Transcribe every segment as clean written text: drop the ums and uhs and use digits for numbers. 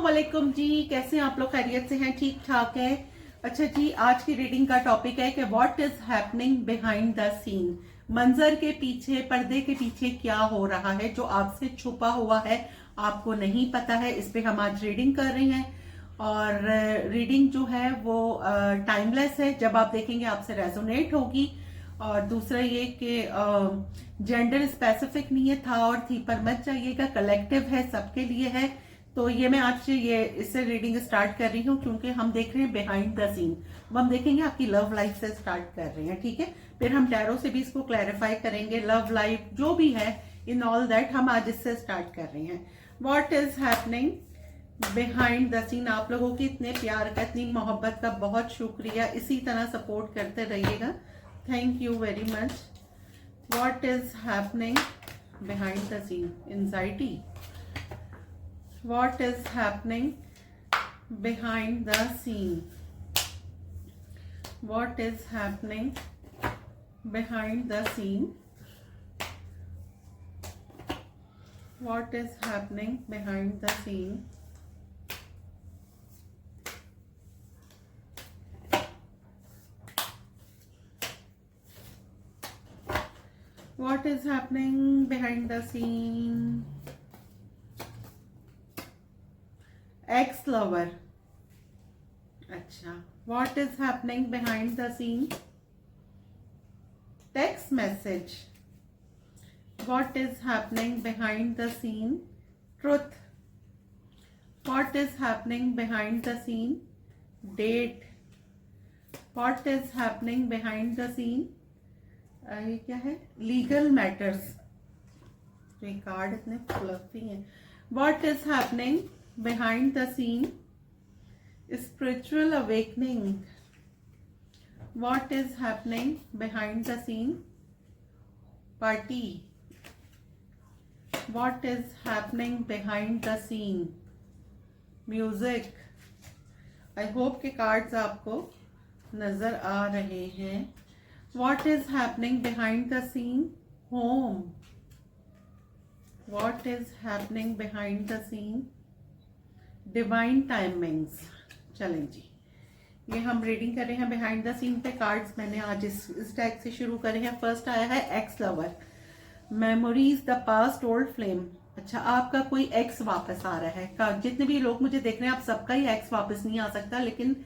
अस्सलाम वालेकुम जी, कैसे हैं आप लोग? खैरियत से हैं? ठीक ठाक है। अच्छा जी, आज की रीडिंग का टॉपिक है कि what is happening behind the scene. मंजर के पीछे, पर्दे के पीछे क्या हो रहा है जो आपसे छुपा हुआ है, आपको नहीं पता है। इस पे हम आज रीडिंग कर रहे हैं और रीडिंग जो है वो टाइमलेस है। जब आप देखेंगे आपसे रेजोनेट होगी। और दूसरा ये कि जेंडर स्पेसिफिक नहीं है, था और थी पर मत जाइएगा, कलेक्टिव है, सबके लिए है। तो ये मैं आज ये इससे रीडिंग स्टार्ट कर रही हूँ क्योंकि हम देख रहे हैं बिहाइंड द सीन। अब हम देखेंगे आपकी लव लाइफ से स्टार्ट कर रहे हैं, ठीक है। फिर हम टैरो से भी इसको क्लैरिफाई करेंगे, लव लाइफ जो भी है इन ऑल दैट हम आज इससे स्टार्ट कर रहे हैं। What is happening behind the scene. आप लोगों की इतने प्यार का, इतनी मोहब्बत का बहुत शुक्रिया। इसी तरह सपोर्ट करते रहिएगा। Thank you very much. What is happening behind the scene. Anxiety. What is happening behind the scene? What is happening behind the scene? What is happening behind the scene? What is happening behind the scene? Ex lover. अच्छा, what is happening behind the scene. Text message. What is happening behind the scene. Truth. What is happening behind the scene. Date. What is happening behind the scene. ये क्या है? Legal matters. ये card इतने fluffy हैं। What is happening behind the scene. Spiritual awakening. What is happening behind the scene. Party. What is happening behind the scene. Music. I hope के cards आपको नजर आ रहे हैं। What is happening behind the scene. Home. What is happening behind the scene. Divine timings. चलें जी, ये हम reading कर रहे हैं बिहाइंड द सीन पे। कार्ड्स मैंने आज इस टैग से शुरू करे हैं। फर्स्ट आया है x lover. Memories the past old flame. अच्छा, आपका कोई एक्स वापस आ रहा है। जितने भी लोग मुझे देख रहे हैं, आप सबका ही एक्स वापस नहीं आ सकता, लेकिन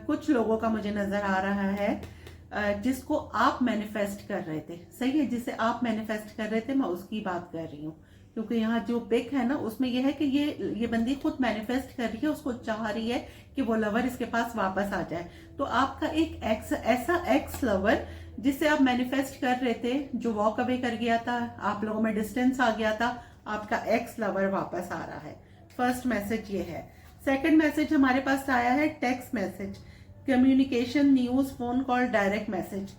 कुछ लोगों का मुझे नजर आ रहा है जिसको आप मैनिफेस्ट कर रहे थे। सही है, जिसे आप मैनिफेस्ट कर रहे थे, मैं उसकी बात कर रही हूँ। क्योंकि यहाँ जो पिक है ना, उसमें यह है कि ये बंदी खुद मैनिफेस्ट कर रही है, उसको चाह रही है कि वो लवर इसके पास वापस आ जाए। तो आपका एक एक्स, ऐसा एक्स लवर जिसे आप मैनिफेस्ट कर रहे थे, जो वॉक अवे कर गया था, आप लोगों में डिस्टेंस आ गया था, आपका एक्स लवर वापस आ रहा है। फर्स्ट मैसेज ये है। सेकेंड मैसेज हमारे पास आया है text message. Communication, news, phone call, direct message.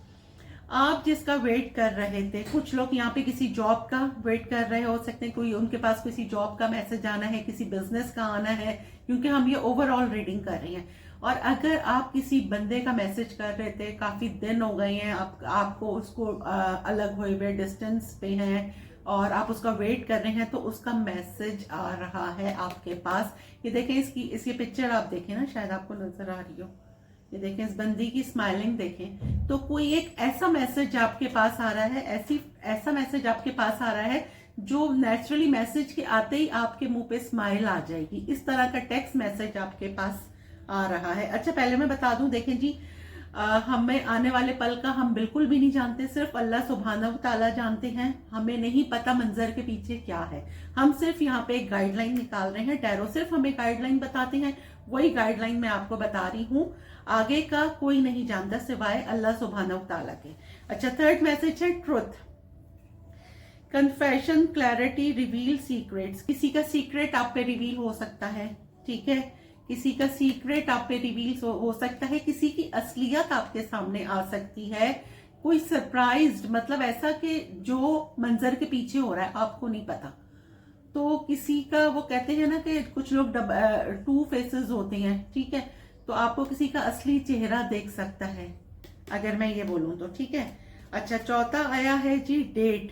आप जिसका वेट कर रहे थे, कुछ लोग यहाँ पे किसी जॉब का वेट कर रहे हो सकते हैं, कोई उनके पास किसी जॉब का मैसेज आना है, किसी बिजनेस का आना है, क्योंकि हम ये ओवरऑल रीडिंग कर रहे हैं। और अगर आप किसी बंदे का मैसेज कर रहे थे, काफी दिन हो गए हैं, आपको उसको अलग हुए हुए डिस्टेंस पे हैं और आप उसका वेट कर रहे हैं, तो उसका मैसेज आ रहा है आपके पास। ये देखें, इसकी पिक्चर आप देखें ना, शायद आपको नजर आ रही हो। ये देखें, इस बंदी की स्माइलिंग देखें। तो कोई एक ऐसा मैसेज आपके पास आ रहा है, ऐसा मैसेज आपके पास आ रहा है जो नेचुरली मैसेज के आते ही आपके मुंह पे स्माइल आ जाएगी। इस तरह का टेक्स्ट मैसेज आपके पास आ रहा है। अच्छा, पहले मैं बता दूं, देखें जी, हमें आने वाले पल का हम बिल्कुल भी नहीं जानते, सिर्फ अल्लाह सुब्हानहू व तआला जानते हैं। हमें नहीं पता मंजर के पीछे क्या है। हम सिर्फ यहाँ पे एक गाइडलाइन निकाल रहे हैं। टैरो सिर्फ हमें गाइडलाइन बताते हैं, वही गाइडलाइन मैं आपको बता रही हूँ। आगे का कोई नहीं जानता सिवाय अल्लाह सुब्हानहू व तआला के। अच्छा, थर्ड मैसेज है truth. Confession, clarity, reveal secrets. किसी का सीक्रेट आप पे रिवील हो सकता है, ठीक है। किसी का सीक्रेट आप पे रिवील हो सकता है। किसी की असलियत आपके सामने आ सकती है। कोई सरप्राइज्ड, मतलब ऐसा कि जो मंजर के पीछे हो रहा है आपको नहीं पता। तो किसी का, वो कहते हैं ना कि कुछ लोग टू फेसेस होते हैं, ठीक है। तो आपको किसी का असली चेहरा देख सकता है, अगर मैं ये बोलूं तो, ठीक है। अच्छा, चौथा आया है जी डेट।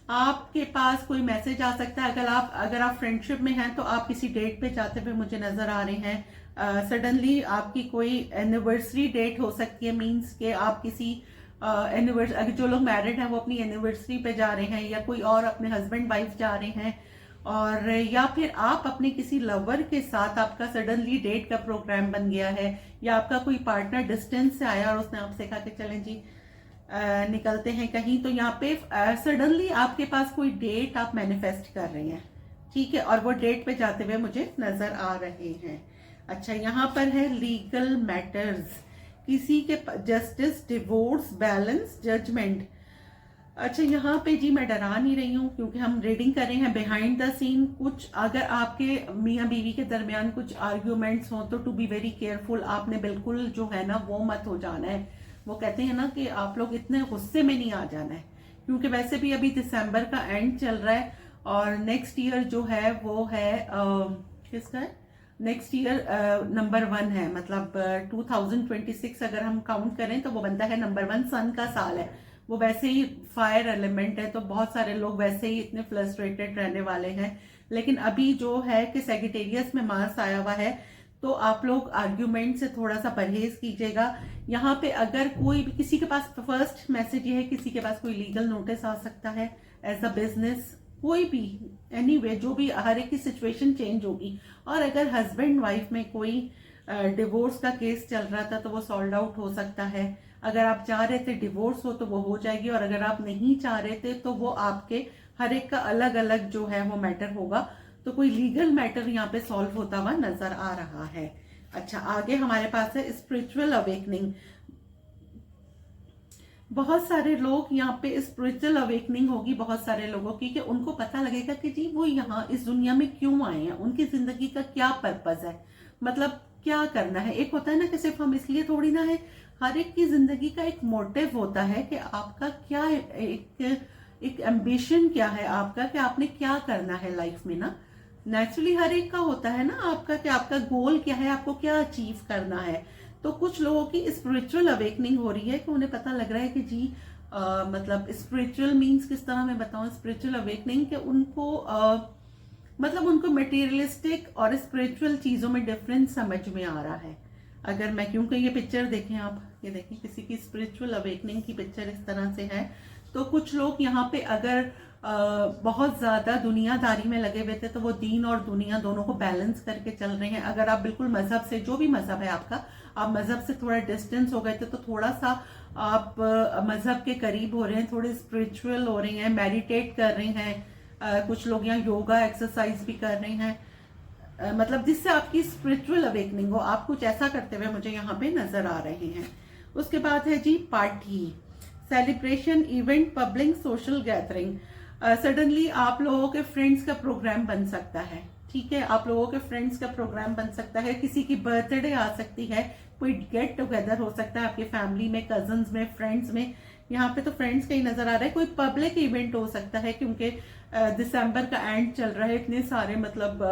आपके पास कोई मैसेज आ सकता है। अगर आप फ्रेंडशिप में हैं तो आप किसी डेट पे जाते हुए मुझे नजर आ रहे हैं। सडनली आपकी कोई एनिवर्सरी डेट हो सकती है, मींस के आप किसी एनिवर्सरी, अगर जो लोग मैरिड हैं वो अपनी एनिवर्सरी पे जा रहे हैं, या कोई और अपने हस्बैंड वाइफ जा रहे हैं, और या फिर आप अपने किसी लवर के साथ आपका सडनली डेट का प्रोग्राम बन गया है, या आपका कोई पार्टनर डिस्टेंस से आया और उसने आपसे कहा कि चलें जी निकलते हैं कहीं, तो यहाँ पे सडनली आपके पास कोई डेट आप मैनिफेस्ट कर रहे हैं, ठीक है, और वो डेट पे जाते हुए मुझे नजर आ रहे हैं। अच्छा, यहाँ पर है लीगल मैटर्स, किसी के जस्टिस, डिवोर्स, बैलेंस, जजमेंट। अच्छा, यहाँ पे जी मैं डरा नहीं रही हूँ, क्योंकि हम रीडिंग कर रहे हैं बिहाइंड द सीन। कुछ अगर आपके मियाँ बीवी के दरमियान कुछ आर्ग्यूमेंट्स हो तो टू बी वेरी केयरफुल, आपने बिल्कुल जो है ना वो मत हो जाना है। वो कहते हैं ना कि आप लोग इतने गुस्से में नहीं आ जाना है, क्योंकि वैसे भी अभी दिसंबर का एंड चल रहा है, और नेक्स्ट ईयर जो है वो है किसका है, नेक्स्ट ईयर नंबर 1 है, मतलब 2026 अगर हम काउंट करें तो वो बनता है नंबर 1, सन का साल है। वो वैसे ही फायर एलिमेंट है, तो बहुत सारे लोग वैसे ही इतने फ्रस्ट्रेटेड रहने वाले हैं। लेकिन अभी जो है कि सेजिटेरियस में मार्स आया हुआ है, तो आप लोग आर्ग्यूमेंट से थोड़ा सा परहेज कीजिएगा। यहाँ पे अगर कोई भी, किसी के पास फर्स्ट मैसेज ये है, किसी के पास कोई लीगल नोटिस आ सकता है एज अ बिजनेस, कोई भी एनीवे, जो भी हर एक की सिचुएशन चेंज होगी। और अगर हस्बैंड वाइफ में कोई डिवोर्स का केस चल रहा था तो वो सॉल्व आउट हो सकता है। अगर आप चाह रहे थे डिवोर्स हो तो वो हो जाएगी, और अगर आप नहीं चाह रहे थे तो वो आपके हर एक का अलग अलग जो है वो मैटर होगा। तो कोई लीगल मैटर यहाँ पे सॉल्व होता हुआ नजर आ रहा है। अच्छा, आगे हमारे पास है स्पिरिचुअल अवेकनिंग। बहुत सारे लोग यहाँ पे स्पिरिचुअल अवेकनिंग होगी बहुत सारे लोगों की, कि उनको पता लगेगा कि जी वो यहाँ इस दुनिया में क्यों आए हैं, उनकी जिंदगी का क्या पर्पज है, मतलब क्या करना है। एक होता है ना कि सिर्फ हम इसलिए थोड़ी ना है, हर एक की जिंदगी का एक मोटिव होता है कि आपका क्या एक एम्बिशन क्या है आपका, कि आपने क्या करना है लाइफ में ना। नेचुरली हर एक का होता है ना आपका, कि आपका गोल क्या है, आपको क्या अचीव करना है। तो कुछ लोगों की स्पिरिचुअल अवेकनिंग हो रही है कि उन्हें पता लग रहा है कि जी मतलब स्पिरिचुअल मीन्स किस तरह मैं बताऊं, स्पिरिचुअल अवेकनिंग कि उनको मतलब उनको मटेरियलिस्टिक और स्पिरिचुअल चीजों में डिफरेंस समझ में आ रहा है। अगर मैं, क्योंकि ये पिक्चर देखें आप, ये देखें किसी की स्पिरिचुअल अवेकनिंग की पिक्चर इस तरह से है। तो कुछ लोग यहाँ पे अगर बहुत ज्यादा दुनियादारी में लगे हुए थे तो वो दीन और दुनिया दोनों को बैलेंस करके चल रहे हैं। अगर आप बिल्कुल मजहब से, जो भी मजहब है आपका, आप मजहब से थोड़ा डिस्टेंस हो गए थे तो थोड़ा सा आप मजहब के करीब हो रहे हैं, थोड़े स्पिरिचुअल हो रहे हैं, मेडिटेट कर रहे हैं। कुछ लोग यहाँ योगा एक्सरसाइज भी कर रहे हैं, मतलब जिससे आपकी स्पिरिचुअल अवेकनिंग हो। आप कुछ ऐसा करते हुए मुझे यहाँ पे नजर आ रहे हैं। उसके बाद है जी party, celebration, event, public, social gathering. Suddenly आप लोगों के फ्रेंड्स का प्रोग्राम बन सकता है, ठीक है, आप लोगों के फ्रेंड्स का प्रोग्राम बन सकता है, किसी की बर्थडे आ सकती है, कोई गेट टुगेदर हो सकता है आपकी फैमिली में, कजन्स में, फ्रेंड्स में। यहाँ पे तो फ्रेंड्स का ही नजर आ रहा है। कोई पब्लिक इवेंट हो सकता है, क्योंकि दिसंबर का एंड चल रहा है, इतने सारे मतलब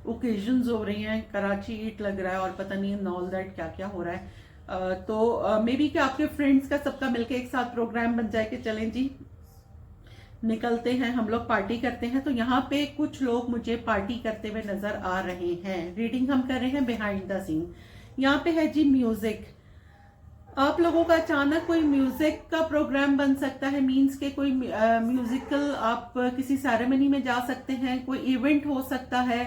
ओकेजन्स हो रही हैं, कराची ईट लग रहा है और पता नहीं ऑल दैट क्या क्या हो रहा है। तो मे बी कि आपके फ्रेंड्स का सबका मिलके एक साथ प्रोग्राम बन जाए कि चलें जी निकलते हैं, हम लोग पार्टी करते हैं। तो यहाँ पे कुछ लोग मुझे पार्टी करते हुए नजर आ रहे हैं। रीडिंग हम कर रहे हैं बिहाइंड द सीन। यहाँ पे है जी म्यूजिक। आप लोगों का अचानक कोई म्यूजिक का प्रोग्राम बन सकता है, मींस के कोई म्यूजिकल, आप किसी सेरेमनी में जा सकते हैं, कोई इवेंट हो सकता है,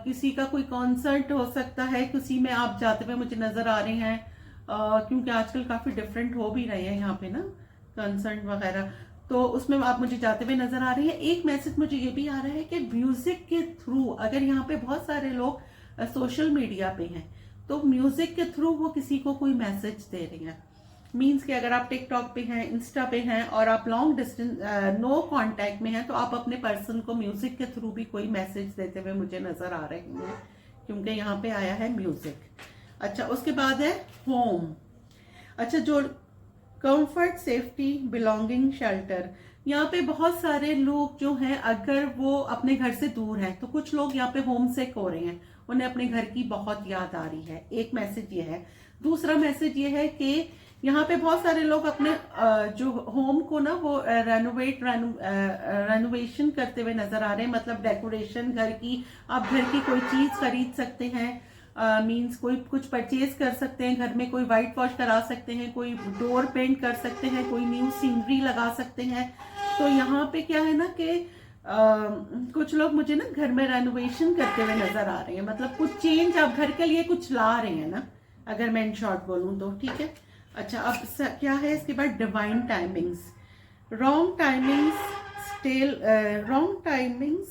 किसी का कोई कॉन्सर्ट हो सकता है, किसी में आप जाते हुए मुझे नजर आ रहे हैं। क्योंकि आजकल काफी डिफरेंट हो भी रहे हैं यहाँ पे ना कंसर्ट वगैरह, तो उसमें आप मुझे जाते हुए नजर आ रही है। एक मैसेज मुझे ये भी आ रहा है कि म्यूजिक के थ्रू, अगर यहाँ पे बहुत सारे लोग सोशल मीडिया पे हैं तो म्यूजिक के थ्रू वो किसी को कोई मैसेज दे रही हैं। मीन्स कि अगर आप टिकटॉक पे हैं, इंस्टा पे हैं और आप लॉन्ग डिस्टेंस नो कांटेक्ट में हैं, तो आप अपने पर्सन को म्यूजिक के थ्रू भी कोई मैसेज देते हुए मुझे नजर आ रहे हैं, क्योंकि यहाँ पे आया है म्यूजिक। अच्छा, उसके बाद है होम। अच्छा, जो कंफर्ट, सेफ्टी, बिलोंगिंग, शेल्टर। यहाँ पे बहुत सारे लोग जो हैं अगर वो अपने घर से दूर हैं, तो कुछ लोग यहाँ पे होम सिक हो रहे हैं, उन्हें अपने घर की बहुत याद आ रही है। एक मैसेज ये है। दूसरा मैसेज ये है कि यहाँ पे बहुत सारे लोग अपने जो होम को ना वो रेनोवेशन करते हुए नजर आ रहे हैं, मतलब डेकोरेशन घर की, आप घर की कोई चीज खरीद सकते हैं, मींस कोई कुछ परचेज कर सकते हैं, घर में कोई वाइट वॉश करा सकते हैं, कोई डोर पेंट कर सकते हैं, कोई न्यू सीनरी लगा सकते हैं। तो यहाँ पे क्या है ना कि कुछ लोग मुझे ना घर में रेनोवेशन करते हुए नजर आ रहे हैं, मतलब कुछ चेंज आप घर के लिए कुछ ला रहे हैं ना, अगर मैं इन शॉर्ट बोलूँ तो। ठीक है, अच्छा अब क्या है इसके बाद, divine timings, wrong timings, wrong timings,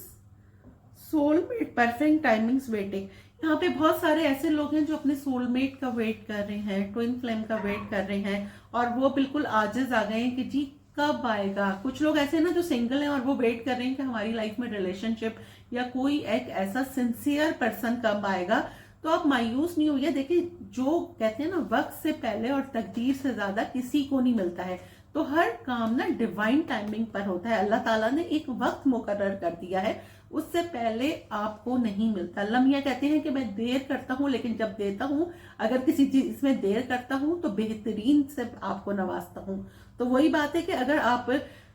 soulmate, perfect timings waiting. यहाँ पे बहुत सारे ऐसे लोग हैं जो अपने सोलमेट का वेट कर रहे हैं, ट्विन फ्लेम का वेट कर रहे हैं, और वो बिल्कुल आजिज आ गए हैं कि जी कब आएगा। कुछ लोग ऐसे हैं ना जो सिंगल हैं और वो वेट कर रहे हैं कि हमारी लाइफ में रिलेशनशिप या कोई एक ऐसा सिंसियर पर्सन कब आएगा। तो आप मायूस नहीं होइए, देखिए जो कहते हैं ना वक्त से पहले और तकदीर से ज्यादा किसी को नहीं मिलता है। तो हर काम ना डिवाइन टाइमिंग पर होता है, अल्लाह ताला ने एक वक्त मुकर्रर कर दिया है, उससे पहले आपको नहीं मिलता। लम्हिया कहते हैं कि मैं देर करता हूं लेकिन जब देता हूं, अगर किसी चीज में देर करता हूं तो बेहतरीन से आपको नवाजता हूं। तो वही बात है कि अगर आप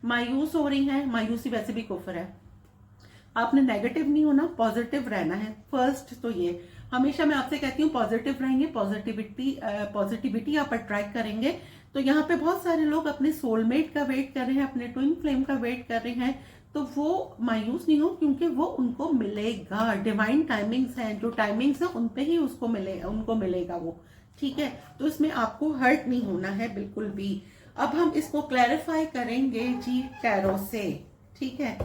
मायूस हो रही हैं, मायूसी वैसे भी कुफ्र है, आपने नेगेटिव नहीं होना, पॉजिटिव रहना है। फर्स्ट तो ये हमेशा मैं आपसे कहती हूँ पॉजिटिव रहेंगे, पॉजिटिविटी आप अट्रैक्ट करेंगे। तो यहाँ पे बहुत सारे लोग अपने सोलमेट का वेट कर रहे हैं, अपने ट्विन फ्लेम का वेट कर रहे हैं, तो वो मायूस नहीं हो क्योंकि वो उनको मिलेगा। डिवाइन टाइमिंग्स हैं, जो टाइमिंग्स है उन पे ही उनको मिलेगा वो। ठीक है, तो इसमें आपको हर्ट नहीं होना है बिल्कुल भी। अब हम इसको क्लैरिफाई करेंगे जी टैरो से। ठीक है,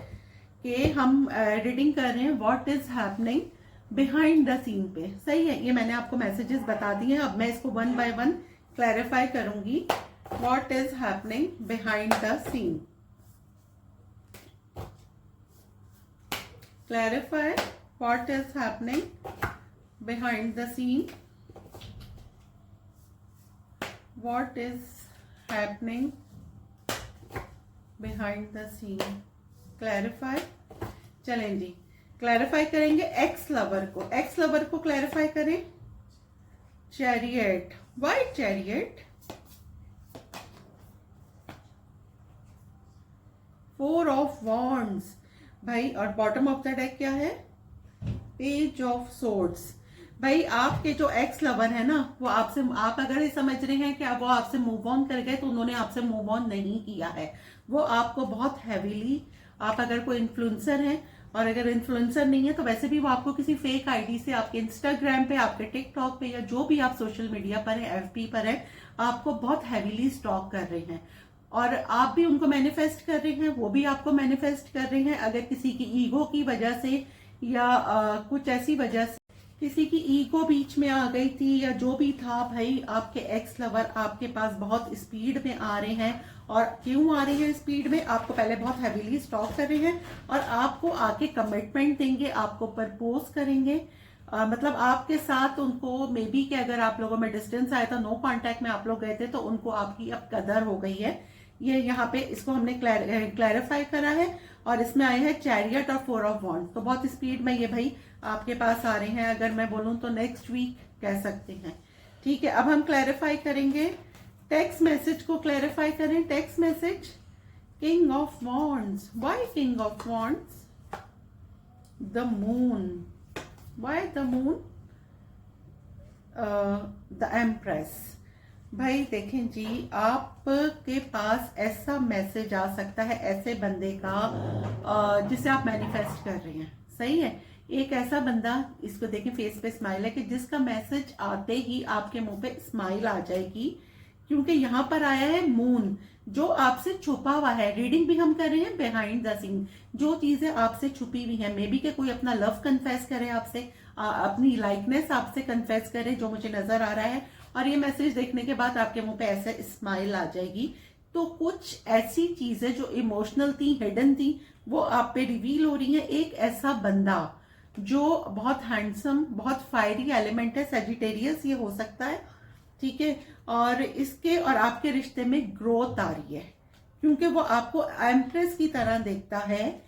कि हम रीडिंग कर रहे हैं what is happening behind the scene पे। सही है, ये मैंने आपको मैसेजेस बता दिए हैं, अब मैं इसको वन बाय वन क्लैरिफाई करूंगी। What is happening behind the scene, clarify what is happening behind the scene, what is happening behind the scene, clarify। चलें जी, क्लैरिफाई करेंगे एक्स लवर को, एक्स लवर को क्लैरिफाई करें। Chariot, why chariot, 4 of wands भाई, और bottom of the deck क्या है, पेज ऑफ सोर्ड्स। भाई आपके जो एक्स लवर है ना, वो आपसे, आप अगर ये समझ रहे हैं कि वो आपसे मूव ऑन कर गए, तो उन्होंने आपसे मूव ऑन नहीं किया है। वो आपको बहुत हैवीली, आप अगर कोई इन्फ्लुएंसर हैं, और अगर इन्फ्लुएंसर नहीं है तो वैसे भी वो आपको किसी फेक आईडी से, आपके इंस्टाग्राम पे, आपके टिकटॉक पे, या जो भी आप सोशल मीडिया पर है, एफबी पर है, आपको बहुत हैवीली स्टॉक कर रहे हैं। और आप भी उनको मैनिफेस्ट कर रहे हैं, वो भी आपको मैनिफेस्ट कर रहे हैं। अगर किसी की ईगो की वजह से या कुछ ऐसी वजह से किसी की ईगो बीच में आ गई थी या जो भी था, भाई आपके एक्स लवर आपके पास बहुत स्पीड में आ रहे हैं। और क्यों आ रहे हैं स्पीड में, आपको पहले बहुत हैवीली स्टॉक कर रहे हैं और आपको आके कमिटमेंट देंगे, आपको प्रपोज करेंगे। मतलब आपके साथ उनको मे बी कि अगर आप लोगों में डिस्टेंस आया था, नो कांटेक्ट में आप लोग गए थे, तो उनको आपकी अब कदर हो गई है। ये यहाँ पे इसको हमने क्लैरिफाई करा है। और इसमें आए हैं चैरियट और 4 ऑफ वॉन्ड्स, तो बहुत स्पीड में ये भाई आपके पास आ रहे हैं। अगर मैं बोलूं तो नेक्स्ट वीक कह सकते हैं। ठीक है, अब हम क्लैरिफाई करेंगे, टेक्स्ट मैसेज को क्लैरिफाई करें। Text message, king of wands, why king of wands, the moon, why the moon, the empress. भाई देखें जी, आपके पास ऐसा मैसेज आ सकता है ऐसे बंदे का जिसे आप मैनिफेस्ट कर रहे हैं। सही है, एक ऐसा बंदा, इसको देखें फेस पे स्माइल है, कि जिसका मैसेज आते ही आपके मुंह पे स्माइल आ जाएगी, क्योंकि यहाँ पर आया है मून, जो आपसे छुपा हुआ है। रीडिंग भी हम कर रहे हैं बिहाइंड द सीन, जो चीजें आपसे छुपी हुई हैं। मे बी के कोई अपना लव कन्फेस करे आपसे, अपनी लाइकनेस आपसे कन्फेस करे, जो मुझे नजर आ रहा है। और ये मैसेज देखने के बाद आपके मुंह पे ऐसे स्माइल आ जाएगी। तो कुछ ऐसी चीजें जो इमोशनल थी, हिडन थी, वो आप पे रिवील हो रही हैं। एक ऐसा बंदा जो बहुत हैंडसम, बहुत फायरी एलिमेंट है, सेजिटेरियस ये हो सकता है। ठीक है, और इसके और आपके रिश्ते में ग्रोथ आ रही है, क्योंकि वो आपको एम्प्रेस की तरह देखता है।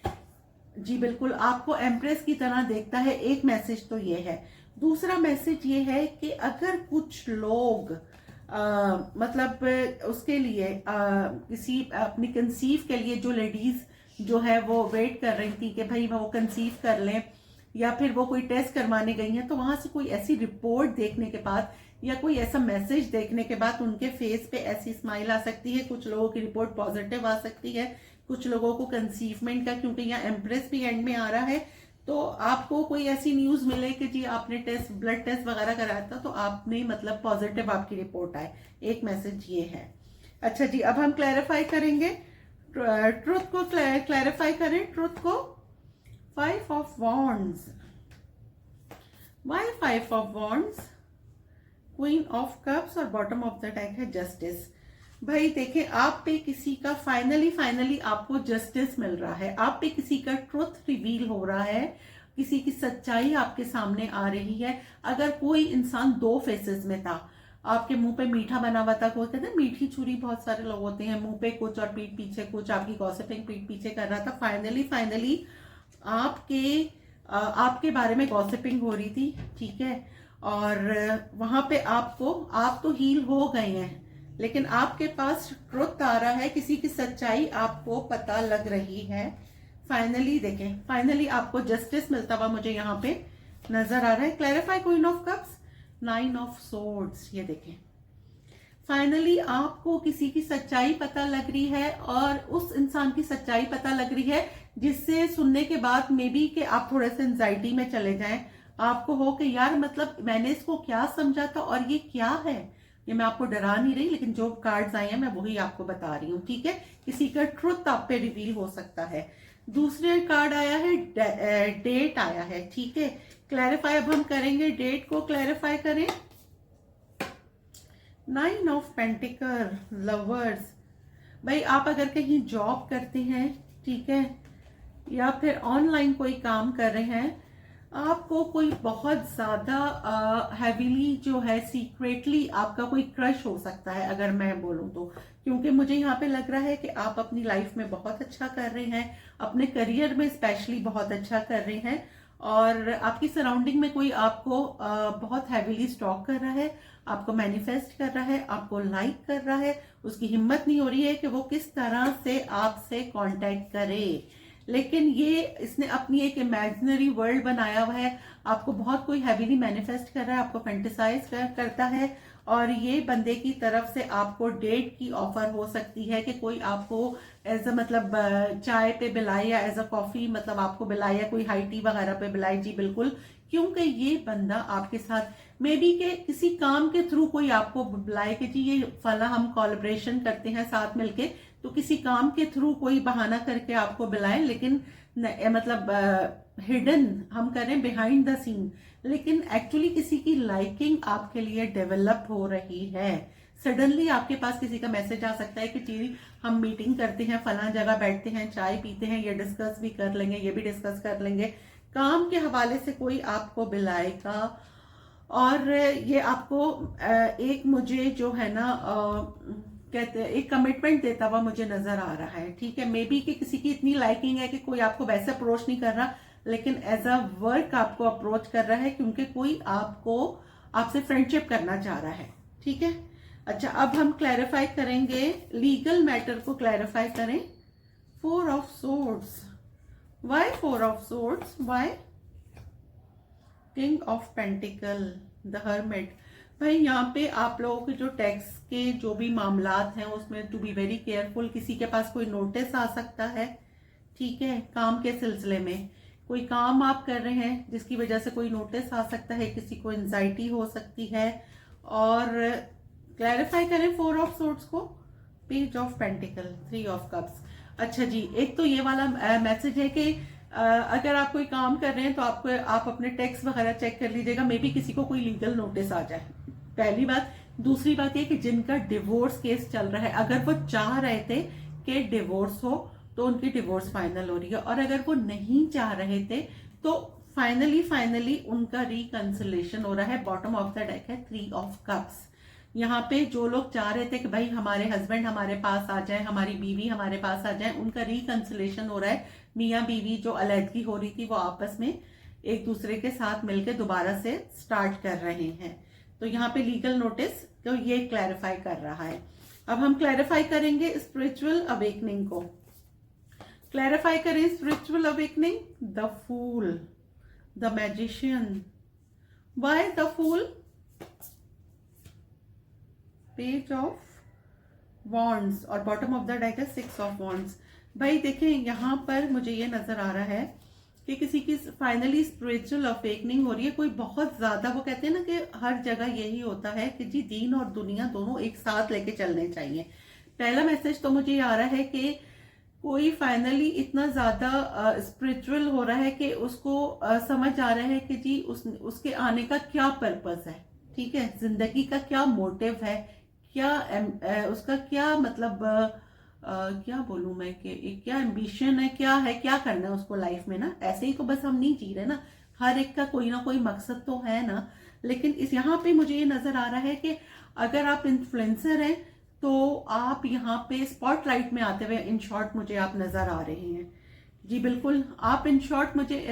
जी बिल्कुल, आपको एम्प्रेस की तरह देखता है। एक मैसेज तो ये है। दूसरा मैसेज ये है कि अगर कुछ लोग मतलब उसके लिए किसी अपनी कंसीव के लिए जो लेडीज जो है वो वेट कर रही थी कि भाई वो कंसीव कर लें, या फिर वो कोई टेस्ट करवाने गई हैं, तो वहां से कोई ऐसी रिपोर्ट देखने के बाद या कोई ऐसा मैसेज देखने के बाद उनके फेस पे ऐसी स्माइल आ सकती है। कुछ लोगों की रिपोर्ट पॉजिटिव आ सकती है, कुछ लोगों को कंसीवमेंट का, क्योंकि यहाँ एम्प्रेस भी एंड में आ रहा है, तो आपको कोई ऐसी न्यूज मिले कि जी आपने टेस्ट, ब्लड टेस्ट वगैरह कराया था तो आपने मतलब पॉजिटिव आपकी रिपोर्ट आए, एक मैसेज ये है। अच्छा जी, अब हम क्लैरिफाई करेंगे, ट्रुथ को क्लैरिफाई करें, ट्रुथ को। 5 of wands, why 5 of wands, queen of cups और बॉटम ऑफ द डेक है जस्टिस। भाई देखें, आप पे किसी का फाइनली आपको जस्टिस मिल रहा है, आप पे किसी का ट्रुथ रिवील हो रहा है, किसी की सच्चाई आपके सामने आ रही है। अगर कोई इंसान 2 फेसेस में था, आपके मुंह पे मीठा बना हुआ था, कोई कहते हैं मीठी छुरी, बहुत सारे लोग होते हैं, मुंह पे कुछ और पीठ पीछे कुछ, आपकी गॉसिपिंग पीठ पीछे कर रहा था, फाइनली आपके बारे में गॉसिपिंग हो रही थी, ठीक है, और वहां पे आप तो हील हो गए हैं, लेकिन आपके पास ट्रुथ आ रहा है, किसी की सच्चाई आपको पता लग रही है। फाइनली देखें, फाइनली आपको जस्टिस मिलता हुआ मुझे यहाँ पे नजर आ रहा है। Clarify queen of cups, 9 of swords, ये देखें, फाइनली आपको किसी की सच्चाई पता लग रही है, और उस इंसान की सच्चाई पता लग रही है जिससे सुनने के बाद मे बी कि आप थोड़े से एंजाइटी में चले जाएं, आपको हो कि यार मतलब मैंने इसको क्या समझा था और ये क्या है। ये मैं आपको डरा नहीं रही, लेकिन जो कार्ड्स आए हैं मैं वही आपको बता रही हूँ, ठीक है। किसी का ट्रुथ आप पे रिवील हो सकता है। दूसरे कार्ड आया है डेट आया है, ठीक है। क्लैरिफाई अब हम करेंगे, डेट को क्लैरिफाई करें। 9 ऑफ पेंटिकल, लवर्स। भाई आप अगर कहीं जॉब करते हैं, ठीक है, या फिर ऑनलाइन कोई काम कर रहे हैं, आपको कोई बहुत ज्यादा हैवीली जो है सीक्रेटली आपका कोई क्रश हो सकता है, अगर मैं बोलूं तो, क्योंकि मुझे यहाँ पे लग रहा है कि आप अपनी लाइफ में बहुत अच्छा कर रहे हैं, अपने करियर में स्पेशली बहुत अच्छा कर रहे हैं, और आपकी सराउंडिंग में कोई आपको बहुत हैवीली स्टॉक कर रहा है, आपको मैनिफेस्ट कर रहा है, आपको लाइक कर रहा है, उसकी हिम्मत नहीं हो रही है कि वो किस तरह से आपसे कांटेक्ट करे, लेकिन ये इसने अपनी एक इमेजिनरी वर्ल्ड बनाया हुआ है, आपको बहुत कोई हैवीली मैनिफेस्ट कर रहा है, आपको फैंटेसाइज करता है, और ये बंदे की तरफ से आपको डेट की ऑफर हो सकती है कि कोई आपको एज अ मतलब चाय पे बिलाए, या एज अ कॉफी मतलब आपको बिलाए, या कोई हाई टी वगैरह पे बिलाए, जी बिल्कुल, क्योंकि ये बंदा आपके साथ मे बी के किसी काम के थ्रू कोई आपको बुलाए कि जी ये फला हम कोलैबोरेशन करते हैं साथ मिलके, तो किसी काम के थ्रू कोई बहाना करके आपको बुलाए, लेकिन मतलब हिडन हम करें बिहाइंड द सीन, लेकिन एक्चुअली किसी की लाइकिंग आपके लिए डेवलप हो रही है। सडनली आपके पास किसी का मैसेज आ सकता है कि जी हम मीटिंग करते हैं, फला जगह बैठते हैं, चाय पीते हैं, ये डिस्कस भी कर लेंगे, ये भी डिस्कस कर लेंगे, काम के हवाले से कोई आपको बुलाएगा, और ये आपको एक मुझे जो है ना कहते हैं एक कमिटमेंट देता हुआ मुझे नजर आ रहा है, ठीक है। मे बी कि किसी की इतनी लाइकिंग है कि कोई आपको वैसे अप्रोच नहीं कर रहा, लेकिन एज अ वर्क आपको अप्रोच कर रहा है, क्योंकि कोई आपसे फ्रेंडशिप करना चाह रहा है, ठीक है। अच्छा, अब हम क्लैरिफाई करेंगे, लीगल मैटर को क्लैरिफाई करें। 4 of swords, why 4 of swords, why king of pentacle, the hermit. भाई यहाँ पे आप लोगों के जो टैक्स के जो भी मामलात हैं उसमें टू बी वेरी केयरफुल, किसी के पास कोई नोटिस आ सकता है, ठीक है, काम के सिलसिले में कोई काम आप कर रहे हैं जिसकी वजह से कोई नोटिस आ सकता है, किसी को एंजाइटी हो सकती है। और क्लैरिफाई करें 4 ऑफ सोर्ड्स को, page of pentacle, 3 of cups. अच्छा जी, एक तो ये वाला मैसेज है कि अगर आप कोई काम कर रहे हैं तो आप अपने टैक्स वगैरह चेक कर लीजिएगा, मे बी किसी को कोई लीगल नोटिस आ जाए, पहली बात। दूसरी बात ये कि जिनका डिवोर्स केस चल रहा है, अगर वो चाह रहे थे कि डिवोर्स हो तो उनकी डिवोर्स फाइनल हो रही है, और अगर वो नहीं चाह रहे थे तो फाइनली उनका रिकंसिलेशन हो रहा है। बॉटम ऑफ द डेक है 3 ऑफ कप्स। यहाँ पे जो लोग चाह रहे थे कि भाई हमारे हस्बैंड हमारे पास आ जाए, हमारी बीवी हमारे पास आ जाए, उनका रिकंसिलेशन हो रहा है। मियाँ बीवी जो अलहदगी हो रही थी वो आपस में एक दूसरे के साथ मिलकर दोबारा से स्टार्ट कर रहे हैं। तो यहाँ पे लीगल नोटिस, तो ये क्लैरिफाई कर रहा है। अब हम क्लैरिफाई करेंगे स्पिरिचुअल अवेकनिंग को। क्लैरिफाई करें spiritual awakening. The fool, the magician. Why the fool? Page of wands और बॉटम ऑफ द डेक है 6 ऑफ वॉन्ड्स। भाई देखें, यहाँ पर मुझे ये नजर आ रहा है कि किसी की फाइनली स्पिरिचुअल अवेकनिंग हो रही है। कोई बहुत ज्यादा, वो कहते हैं ना कि हर जगह यही होता है कि जी दीन और दुनिया दोनों एक साथ लेके चलने चाहिए। पहला मैसेज तो मुझे ये आ रहा है कि कोई फाइनली इतना ज्यादा स्पिरिचुअल हो रहा है कि उसको समझ आ रहा है कि जी उसके आने का क्या पर्पस है, ठीक है, जिंदगी का क्या मोटिव है, क्या उसका क्या मतलब क्या बोलूं मैं कि क्या एम्बिशन है, क्या है, क्या करना है उसको लाइफ में ना। ऐसे ही तो बस हम नहीं जी रहे ना, हर एक का कोई ना कोई मकसद तो है ना। लेकिन इस यहाँ पे मुझे ये नजर आ रहा है कि अगर आप इन्फ्लुएंसर हैं तो आप यहाँ पे स्पॉटलाइट में आते हुए इन शॉर्ट मुझे आप नजर आ रहे हैं। जी बिल्कुल, आप इन शॉर्ट मुझे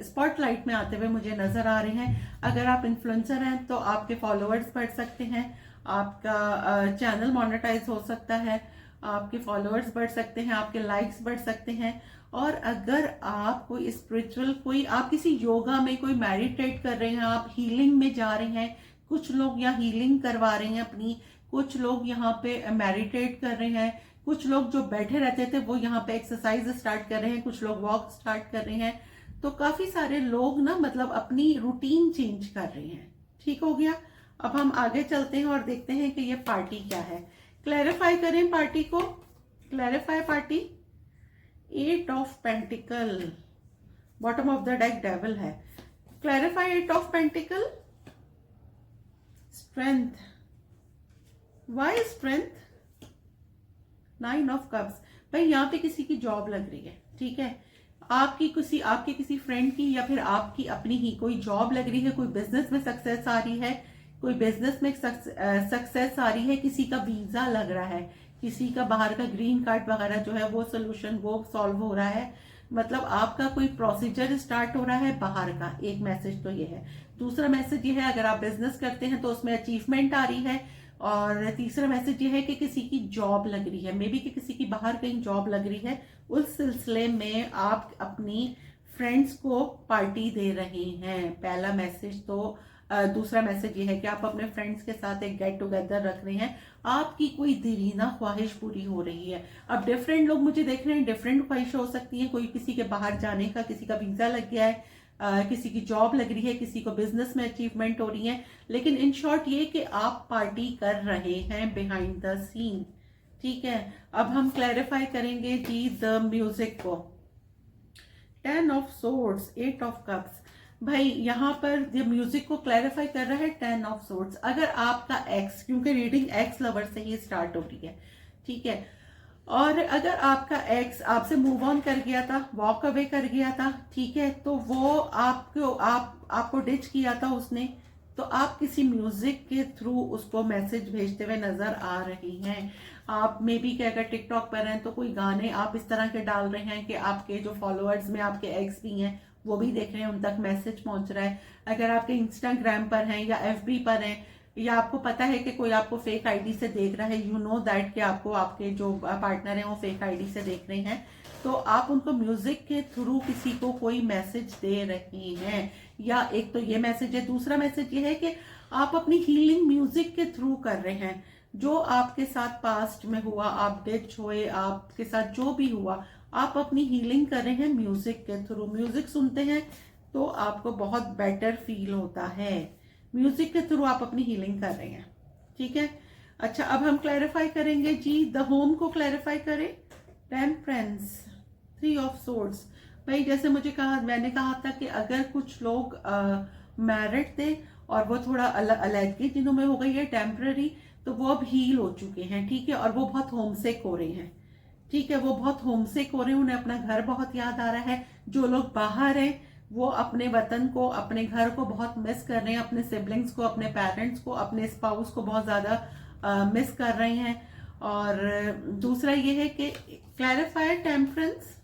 स्पॉटलाइट में आते हुए मुझे नजर आ रहे हैं। अगर आप इन्फ्लुएंसर हैं तो आपके फॉलोअर्स बढ़ सकते हैं, आपका चैनल मोनेटाइज हो सकता है, आपके फॉलोअर्स बढ़ सकते हैं, आपके लाइक्स बढ़ सकते हैं। और अगर आप कोई स्पिरिचुअल, कोई आप किसी योगा में कोई मेडिटेट कर रहे हैं, आप हीलिंग में जा रहे हैं, कुछ लोग यहाँ हीलिंग करवा रहे हैं अपनी, कुछ लोग यहाँ पे मेडिटेट कर रहे हैं, कुछ लोग जो बैठे रहते थे वो यहाँ पे एक्सरसाइज स्टार्ट कर रहे हैं, कुछ लोग वॉक स्टार्ट कर रहे हैं। तो काफी सारे लोग ना मतलब अपनी रूटीन चेंज कर रहे हैं। ठीक हो गया। अब हम आगे चलते हैं और देखते हैं कि ये पार्टी क्या है। क्लैरिफाई करें पार्टी को। Clarify party. 8 of pentacle, bottom of the deck devil है। Clarify 8 of pentacle. Strength. Why strength? 9 of cups. भाई यहाँ पे किसी की जॉब लग रही है, ठीक है, आपके किसी फ्रेंड की या फिर आपकी अपनी ही कोई जॉब लग रही है, कोई बिजनेस में सक्सेस आ रही है, कोई बिजनेस में सक्सेस आ रही है, किसी का वीजा लग रहा है, किसी का बाहर का ग्रीन कार्ड वगैरह जो है वो सोल्यूशन वो सॉल्व हो रहा है, मतलब आपका कोई प्रोसीजर स्टार्ट हो रहा है बाहर का। एक मैसेज तो ये है। दूसरा मैसेज ये है अगर आप बिजनेस करते हैं तो उसमें अचीवमेंट आ रही है। और तीसरा मैसेज ये है कि किसी की जॉब लग रही है, मे बी कि किसी की बाहर कहीं जॉब लग रही है, उस सिलसिले में आप अपनी फ्रेंड्स को पार्टी दे रहे हैं। पहला मैसेज तो दूसरा मैसेज ये है कि आप अपने फ्रेंड्स के साथ एक गेट टुगेदर रख रहे हैं, आपकी कोई दिरीना ख्वाहिश पूरी हो रही है। अब डिफरेंट लोग मुझे देख रहे हैं, डिफरेंट ख्वाहिश हो सकती है, कोई किसी के बाहर जाने का, किसी का वीजा लग गया है, किसी की जॉब लग रही है, किसी को बिजनेस में अचीवमेंट हो रही है। लेकिन इन शॉर्ट ये कि आप पार्टी कर रहे हैं बिहाइंड द सीन। ठीक है। अब हम क्लैरिफाई करेंगे जी द म्यूजिक को। 10 ऑफ सोर्ड्स, 8 ऑफ कप्स। भाई यहाँ पर द म्यूजिक को क्लैरिफाई कर रहा है 10 ऑफ सोर्ड्स। अगर आपका एक्स, क्योंकि रीडिंग एक्स लवर से ही स्टार्ट हो रही है, ठीक है, और अगर आपका एक्स आपसे मूव ऑन कर गया था, वॉक अवे कर गया था, ठीक है, तो वो आपको डिच किया था उसने, तो आप किसी म्यूजिक के थ्रू उसको मैसेज भेजते हुए नजर आ रही हैं। आप मे बी कि अगर टिकटॉक पर हैं तो कोई गाने आप इस तरह के डाल रहे हैं कि आपके जो फॉलोअर्स में आपके एक्स भी हैं वो भी देख रहे हैं, उन तक मैसेज पहुंच रहा है। अगर आपके इंस्टाग्राम पर हैं या एफबी पर हैं, या आपको पता है कि कोई आपको फेक आईडी से देख रहा है, यू नो दैट कि आपको आपके जो पार्टनर हैं वो फेक आईडी से देख रहे हैं, तो आप उनको म्यूजिक के थ्रू किसी को कोई मैसेज दे रहे हैं। या एक तो ये मैसेज है। दूसरा मैसेज ये है कि आप अपनी हीलिंग म्यूजिक के थ्रू कर रहे हैं। जो आपके साथ पास्ट में हुआ, आप डिच हुए, आपके साथ जो भी हुआ, आप अपनी हीलिंग कर रहे हैं म्यूजिक के थ्रू। म्यूजिक सुनते हैं तो आपको बहुत बेटर फील होता है। म्यूजिक के थ्रू आप अपनी हीलिंग कर रहे हैं, ठीक है। अच्छा, अब हम क्लैरिफाई करेंगे जी द होम को। क्लैरिफाई करें। Temperance, 3 of swords. भाई जैसे मैंने कहा था कि अगर कुछ लोग मैरिड थे और वो थोड़ा अलग दिनों में हो गई है टेम्पररी, तो वो अब हील हो चुके हैं, ठीक है, और वो बहुत होमसिक हो रहे हैं, ठीक है, वो बहुत होमसिक हो रहे हैं, उन्हें अपना घर बहुत याद आ रहा है। जो लोग बाहर हैं वो अपने वतन को, अपने घर को बहुत मिस कर रहे हैं, अपने सिबलिंग्स को, अपने पेरेंट्स को, अपने स्पाउस को बहुत ज्यादा मिस कर रहे हैं। और दूसरा ये है कि clarify temperance,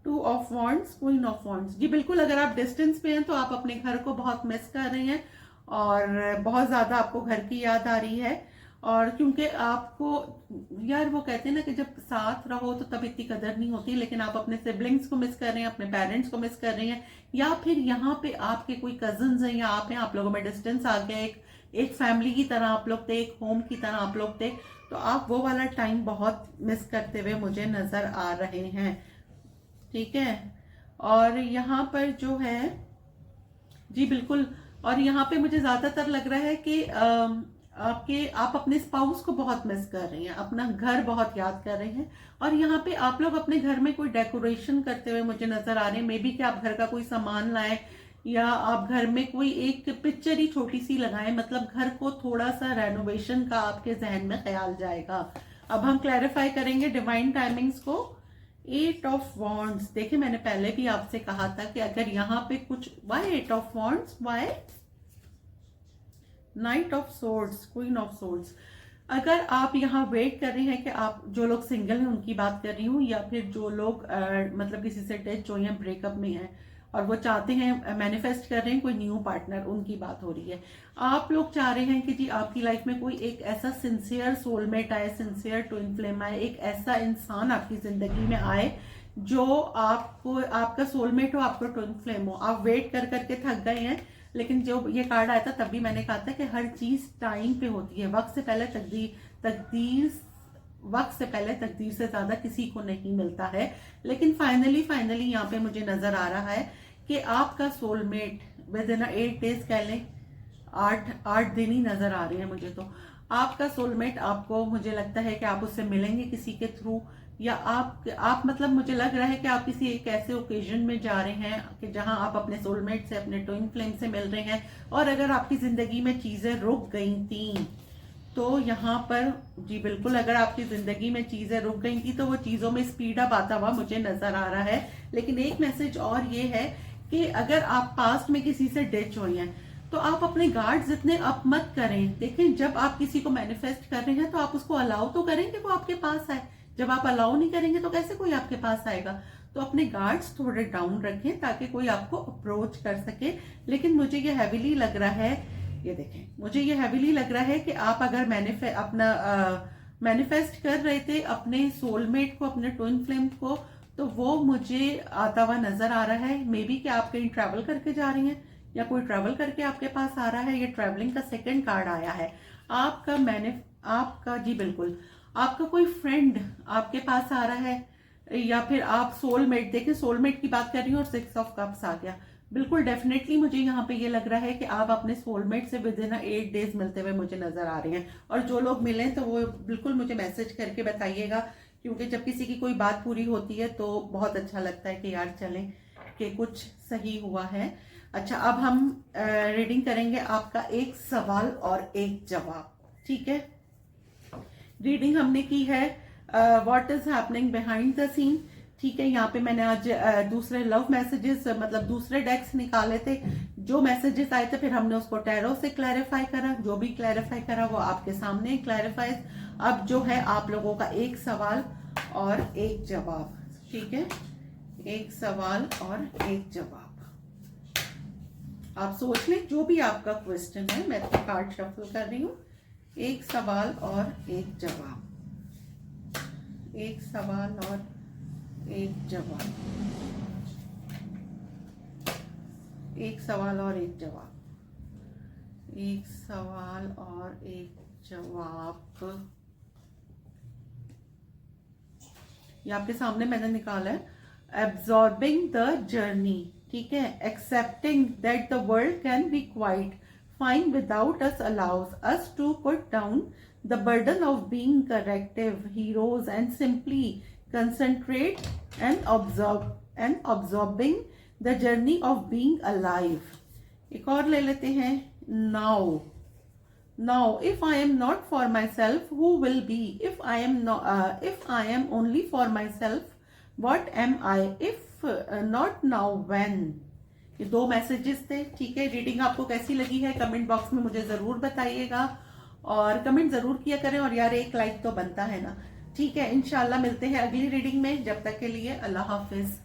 2 of wands, queen of wands. जी बिल्कुल, अगर आप डिस्टेंस पे हैं तो आप अपने घर को बहुत मिस कर रहे हैं और बहुत ज़्यादा आपको घर की याद आ रही है। और क्योंकि आपको यार वो कहते हैं ना कि जब साथ रहो तो तब इतनी कदर नहीं होती, लेकिन आप अपने सिबलिंग्स को मिस कर रहे हैं, अपने पेरेंट्स को मिस कर रहे हैं, या फिर यहाँ पे आपके कोई कजन्स हैं या आप हैं, आप लोगों में डिस्टेंस आ गया, एक फैमिली की तरह आप लोग थे, एक होम की तरह आप लोग थे, तो आप वो वाला टाइम बहुत मिस करते हुए मुझे नजर आ रहे हैं। ठीक है, और यहाँ पर जो है जी बिल्कुल, और यहाँ पे मुझे ज्यादातर लग रहा है कि आप अपने स्पाउस को बहुत मिस कर रही हैं, अपना घर बहुत याद कर रहे हैं, और यहाँ पे आप लोग अपने घर में कोई डेकोरेशन करते हुए मुझे नजर आ रहे हैं। मे बी कि आप घर का कोई सामान लाए, या आप घर में कोई एक पिक्चर ही छोटी सी लगाएं, मतलब घर को थोड़ा सा रेनोवेशन का आपके जहन में ख्याल जाएगा। अब हम क्लैरिफाई करेंगे डिवाइन टाइमिंग्स को। 8 ऑफ वॉन्ड्स, देखिए मैंने पहले भी आपसे कहा था कि अगर यहाँ पे कुछ, why 8 of wands, why knight of swords, queen of swords. अगर आप यहाँ वेट कर रहे हैं कि आप, जो लोग सिंगल हैं उनकी बात कर रही हूँ, या फिर जो लोग मतलब किसी से टच हो या ब्रेकअप में हैं और वो चाहते हैं, मैनिफेस्ट कर रहे हैं कोई न्यू पार्टनर, उनकी बात हो रही है। आप लोग चाह रहे हैं कि जी आपकी लाइफ में कोई एक ऐसा सिंसियर सोलमेट आए, सिंसियर ट्विन फ्लेम आए, एक ऐसा इंसान आपकी जिंदगी में आए जो आपको, आपका सोलमेट हो, आपको ट्विन फ्लेम हो। आप वेट कर करके थक गए हैं, लेकिन जो ये कार्ड आया था तब भी मैंने कहा था कि हर चीज टाइम पे होती है, वक्त से पहले वक्त से पहले तकदीर से ज्यादा किसी को नहीं मिलता है। लेकिन फाइनली यहाँ पे मुझे नजर आ रहा है कि आपका सोलमेट विद इन 8 डेज, कह लें 8 दिन ही नजर आ रहे हैं मुझे, तो आपका सोलमेट आपको, मुझे लगता है कि आप उससे मिलेंगे किसी के थ्रू, या आप मतलब मुझे लग रहा है कि आप किसी एक ऐसे ओकेजन में जा रहे हैं कि जहां आप अपने सोलमेट से, अपने ट्विन फ्लेम से मिल रहे हैं। और अगर आपकी जिंदगी में चीजें रुक गई थी तो यहाँ पर जी बिल्कुल, अगर आपकी जिंदगी में चीजें रुक गई थी तो वो चीजों में स्पीड अप आता हुआ मुझे नजर आ रहा है। लेकिन एक मैसेज और ये है कि अगर आप पास्ट में किसी से डिच हुई हैं तो आप अपने गार्ड्स इतने अप मत करें। देखें, जब आप किसी को मैनिफेस्ट कर रहे हैं तो आप उसको अलाउ तो करें कि वो आपके पास आए। जब आप अलाउ नहीं करेंगे तो कैसे कोई आपके पास आएगा। तो अपने गार्ड्स थोड़े डाउन रखें ताकि कोई आपको अप्रोच कर सके। लेकिन मुझे ये हैवीली लग रहा है, ये देखें, मुझे ये हैवीली लग रहा है कि आप अगर मैनिफेस्ट कर रहे थे अपने सोलमेट को, अपने ट्विन फ्लेम को, तो वो मुझे आता हुआ नजर आ रहा है। मे बी कि आप कहीं ट्रैवल करके जा रही हैं या कोई ट्रैवल करके आपके पास आ रहा है। ये ट्रैवलिंग का सेकंड कार्ड आया है। आपका जी बिल्कुल, आपका कोई फ्रेंड आपके पास आ रहा है, या फिर आप सोलमेट, देखिए सोलमेट की बात कर रही हूँ और 6 ऑफ कप्स आ गया। बिल्कुल डेफिनेटली मुझे यहाँ पे ये लग रहा है कि आप अपने सोलमेट से विद इन 8 डेज मिलते हुए मुझे नजर आ रहे हैं। और जो लोग मिले तो वो बिल्कुल मुझे मैसेज करके बताइएगा, क्योंकि जब किसी की कोई बात पूरी होती है तो बहुत अच्छा लगता है कि यार चलें कि कुछ सही हुआ है। अच्छा, अब हम रीडिंग करेंगे आपका एक सवाल और एक जवाब। ठीक है, रीडिंग हमने की है what is happening behind the scene. ठीक है, यहाँ पे मैंने आज दूसरे लव मैसेजेस, मतलब दूसरे डेक्स निकाले थे। जो मैसेजेस आए थे फिर हमने उसको टैरो से क्लैरिफाई करा, जो भी क्लैरिफाई करा वो आपके सामने क्लैरिफाई। अब जो है आप लोगों का एक सवाल और एक जवाब। ठीक है, एक सवाल और एक जवाब। आप सोच लें जो भी आपका क्वेश्चन है, मैं तो कार्ड शफल कर रही हूँ। एक सवाल और एक जवाब, एक सवाल और एक जवाब, एक सवाल और एक जवाब, एक सवाल और एक जवाब। ये आपके सामने मैंने निकाला है, एब्जॉर्बिंग द जर्नी। ठीक है, accepting that the world can be quite fine without us allows us to put down the burden of being corrective heroes and simply concentrate and absorbing the journey of being alive। एक और ले लेते हैं, now if I am not for myself who will be, if I am only for myself what am I, if not now when। ये 2 messages थे। ठीक है, reading आपको कैसी लगी है कमेंट बॉक्स में मुझे जरूर बताइएगा, और कमेंट जरूर किया करें, और यार एक लाइक तो बनता है ना। ठीक है, इंशाल्लाह मिलते हैं अगली रीडिंग में। जब तक के लिए अल्लाह हाफिज।